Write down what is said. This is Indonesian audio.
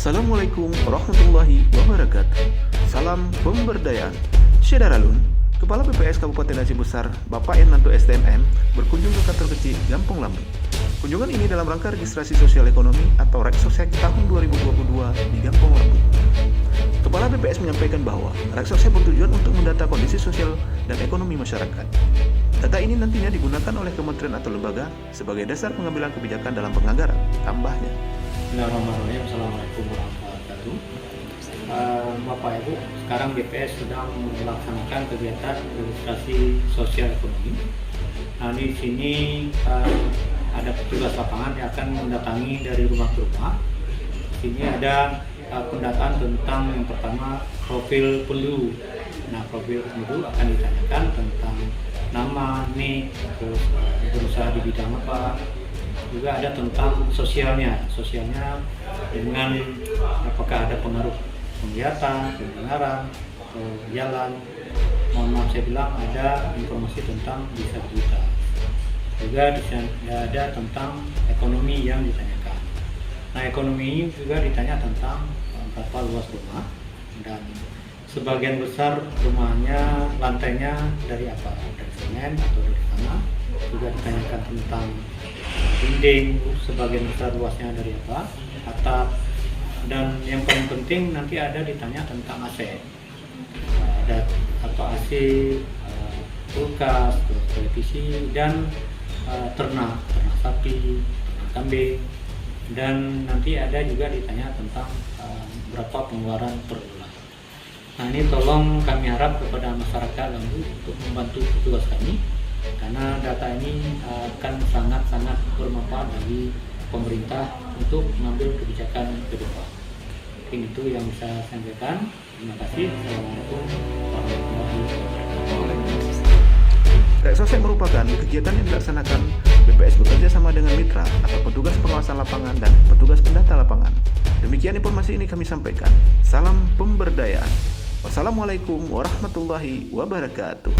Assalamualaikum warahmatullahi wabarakatuh. Salam pemberdayaan. Syedaralun, Kepala BPS Kabupaten Aceh Besar, Bapak Ernanto STMM, berkunjung ke kantor kecil Gampong Lambe. Kunjungan ini dalam rangka registrasi sosial ekonomi atau Reksosek tahun 2022 di Gampong Lambe. Kepala BPS menyampaikan bahwa Reksosek bertujuan untuk mendata kondisi sosial dan ekonomi masyarakat. Data ini nantinya digunakan oleh kementerian atau lembaga sebagai dasar pengambilan kebijakan dalam penganggaran. Tambahnya, Bismillahirrahmanirrahim. Assalamualaikum warahmatullahi wabarakatuh. Bapak Ibu, sekarang BPS sedang melaksanakan kegiatan registrasi sosial ekonomi. Nah, di sini ada petugas lapangan yang akan mendatangi dari rumah ke rumah. Di sini ada pendataan tentang yang pertama profil penduduk. Nah, profil penduduk akan ditanyakan tentang nama, nik, terus berusaha di bidang apa. Juga ada tentang sosialnya dengan apakah ada pengaruh penglihatan, pendengaran, jalan. Mohon maaf saya bilang ada informasi tentang disabilitas. Juga ada tentang ekonomi yang ditanyakan. Nah, ekonomi ini juga ditanya tentang berapa luas rumah dan sebagian besar rumahnya lantainya dari apa? Dari semen atau dari tanah. Juga ditanyakan tentang dinding, sebagian besar luasnya dari apa, atap, dan yang paling penting nanti ada ditanya tentang AC, ada atau AC, kulkas, televisi, dan ternak sapi, ternak kambing, dan nanti ada juga ditanya tentang berapa pengeluaran per bulan. Nah, ini tolong kami harap kepada masyarakat Lambu untuk membantu petugas kami, karena data ini akan sangat-sangat bermanfaat bagi pemerintah untuk mengambil kebijakan ke depan. Mungkin itu yang bisa saya sampaikan. Terima kasih. Assalamualaikum warahmatullahi wabarakatuh. Reksosek merupakan kegiatan yang dilaksanakan BPS bekerja sama dengan mitra atau petugas pengawasan lapangan dan petugas pendata lapangan. Demikian informasi ini kami sampaikan. Salam pemberdayaan. Wassalamualaikum warahmatullahi wabarakatuh.